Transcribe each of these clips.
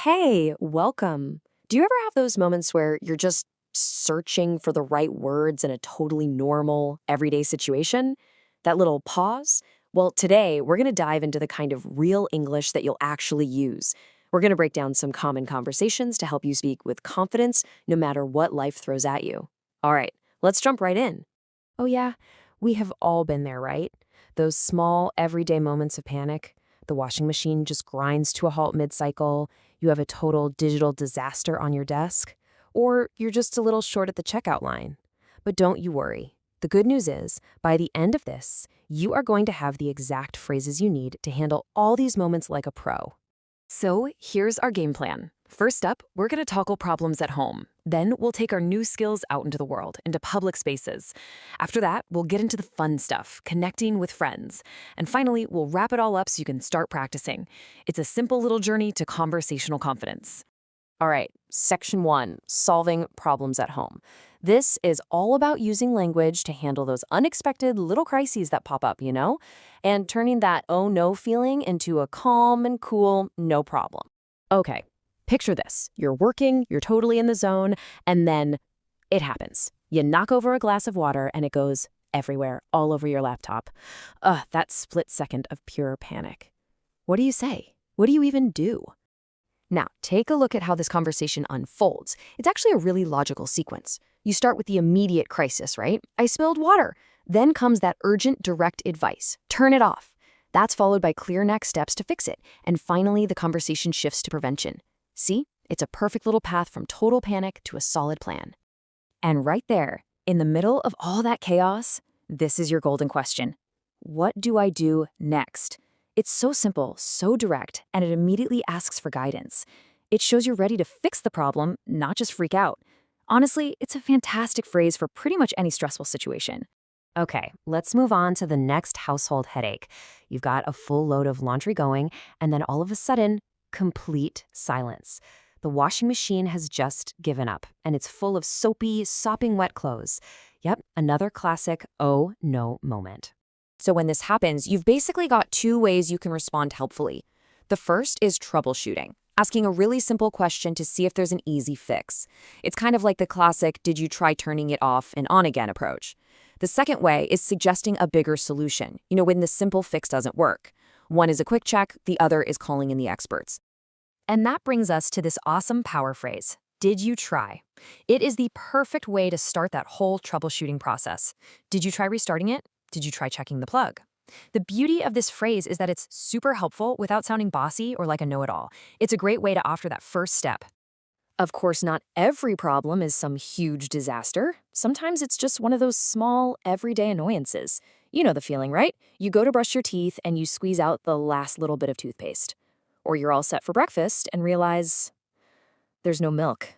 Hey, welcome. Do you ever have those moments where you're just searching for the right words in a totally normal, everyday situation? That little pause? Well, today we're going to dive into the kind of real English that you'll actually use. We're going to break down some common conversations to help you speak with confidence no matter what life throws at you. All right, let's jump right in. Oh, yeah, we have all been there, right? Those small, everyday moments of panic. The washing machine just grinds to a halt mid cycle, you have a total digital disaster on your desk, or you're just a little short at the checkout line. But don't you worry. The good news is, by the end of this, you are going to have the exact phrases you need to handle all these moments like a pro. So here's our game plan. First up, we're going to tackle problems at home. Then we'll take our new skills out into the world, into public spaces. After that, we'll get into the fun stuff, connecting with friends. And finally, we'll wrap it all up so you can start practicing. It's a simple little journey to conversational confidence. All right, section one, solving problems at home. This is all about using language to handle those unexpected little crises that pop up, and turning that oh no feeling into a calm and cool no problem. Okay, picture this. You're working, you're totally in the zone, and then it happens. You knock over a glass of water and it goes everywhere, all over your laptop. That split second of pure panic. What do you say? What do you even do? Now, take a look at how this conversation unfolds. It's actually a really logical sequence. You start with the immediate crisis, right? I spilled water. Then comes that urgent, direct advice. Turn it off. That's followed by clear next steps to fix it. And finally, the conversation shifts to prevention. See? It's a perfect little path from total panic to a solid plan. And right there, in the middle of all that chaos, this is your golden question. What do I do next? It's so simple, so direct, and it immediately asks for guidance. It shows you're ready to fix the problem, not just freak out. Honestly, it's a fantastic phrase for pretty much any stressful situation. Okay, let's move on to the next household headache. You've got a full load of laundry going, and then all of a sudden, complete silence. The washing machine has just given up, and it's full of soapy, sopping wet clothes. Yep, another classic oh no moment. So when this happens, you've basically got two ways you can respond helpfully. The first is troubleshooting, asking a really simple question to see if there's an easy fix. It's kind of like the classic, did you try turning it off and on again approach. The second way is suggesting a bigger solution, when the simple fix doesn't work. One is a quick check, the other is calling in the experts. And that brings us to this awesome power phrase, did you try? It is the perfect way to start that whole troubleshooting process. Did you try restarting it? Did you try checking the plug? The beauty of this phrase is that it's super helpful without sounding bossy or like a know-it-all. It's a great way to offer that first step. Of course, not every problem is some huge disaster. Sometimes it's just one of those small, everyday annoyances. You know the feeling, right? You go to brush your teeth and you squeeze out the last little bit of toothpaste. Or you're all set for breakfast and realize there's no milk.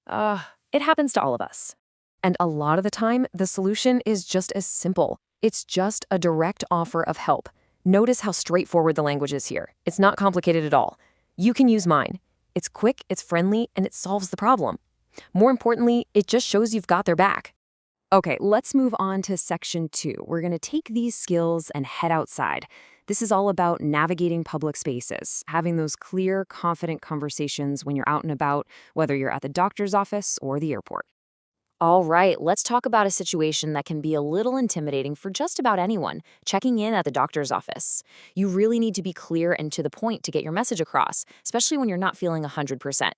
It happens to all of us. And a lot of the time, the solution is just as simple. It's just a direct offer of help. Notice how straightforward the language is here. It's not complicated at all. You can use mine. It's quick, it's friendly, and it solves the problem. More importantly, it just shows you've got their back. Okay, let's move on to section two. We're going to take these skills and head outside. This is all about navigating public spaces, having those clear, confident conversations when you're out and about, whether you're at the doctor's office or the airport. All right, let's talk about a situation that can be a little intimidating for just about anyone, checking in at the doctor's office. You really need to be clear and to the point to get your message across, especially when you're not feeling 100%.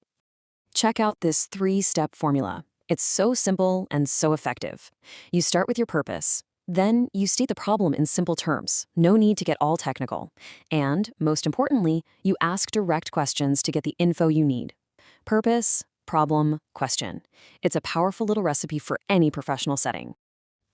Check out this 3-step formula. It's so simple and so effective. You start with your purpose. Then you state the problem in simple terms. No need to get all technical. And, most importantly, you ask direct questions to get the info you need. Purpose, problem, question. It's a powerful little recipe for any professional setting.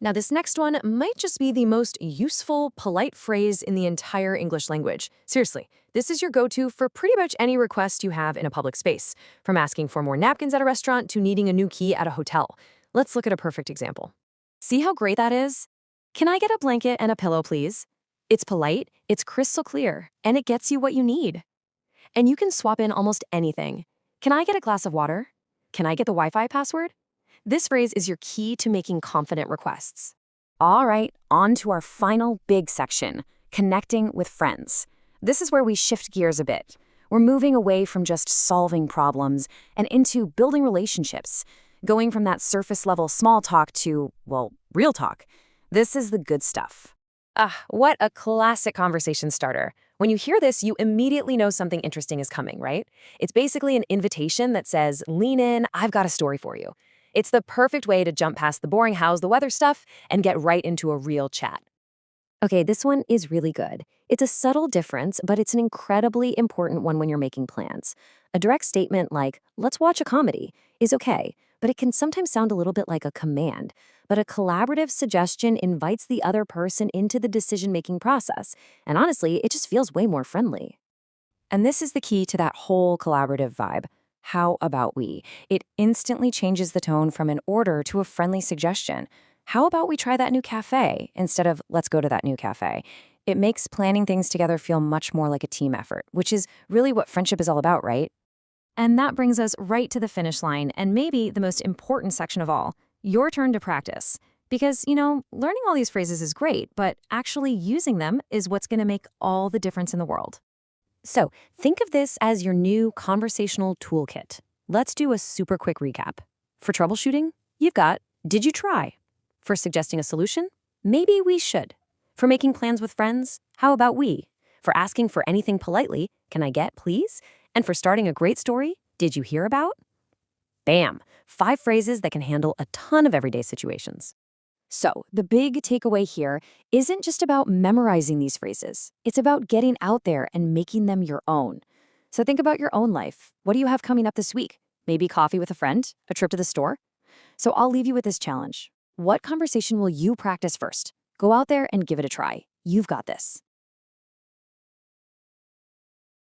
Now, this next one might just be the most useful, polite phrase in the entire English language. Seriously, this is your go-to for pretty much any request you have in a public space, from asking for more napkins at a restaurant to needing a new key at a hotel. Let's look at a perfect example. See how great that is? Can I get a blanket and a pillow, please? It's polite, it's crystal clear, and it gets you what you need. And you can swap in almost anything. Can I get a glass of water? Can I get the Wi-Fi password? This phrase is your key to making confident requests. All right, on to our final big section, connecting with friends. This is where we shift gears a bit. We're moving away from just solving problems and into building relationships, going from that surface level small talk to, well, real talk. This is the good stuff. Ah, what a classic conversation starter. When you hear this, you immediately know something interesting is coming, right? It's basically an invitation that says, lean in, I've got a story for you. It's the perfect way to jump past the boring how's the weather stuff and get right into a real chat. Okay, this one is really good. It's a subtle difference, but it's an incredibly important one when you're making plans. A direct statement like, let's watch a comedy, is okay, but it can sometimes sound a little bit like a command. But a collaborative suggestion invites the other person into the decision-making process. And honestly, it just feels way more friendly. And this is the key to that whole collaborative vibe. How about we? It instantly changes the tone from an order to a friendly suggestion. How about we try that new cafe instead of let's go to that new cafe? It makes planning things together feel much more like a team effort, which is really what friendship is all about, right? And that brings us right to the finish line, and maybe the most important section of all, your turn to practice. Because, learning all these phrases is great, but actually using them is what's going to make all the difference in the world. So think of this as your new conversational toolkit. Let's do a super quick recap. For troubleshooting, you've got, did you try? For suggesting a solution, maybe we should. For making plans with friends, how about we? For asking for anything politely, can I get, please? And for starting a great story, did you hear about? Bam! 5 phrases that can handle a ton of everyday situations. So, the big takeaway here isn't just about memorizing these phrases. It's about getting out there and making them your own. So think about your own life. What do you have coming up this week? Maybe coffee with a friend? A trip to the store? So I'll leave you with this challenge. What conversation will you practice first? Go out there and give it a try. You've got this.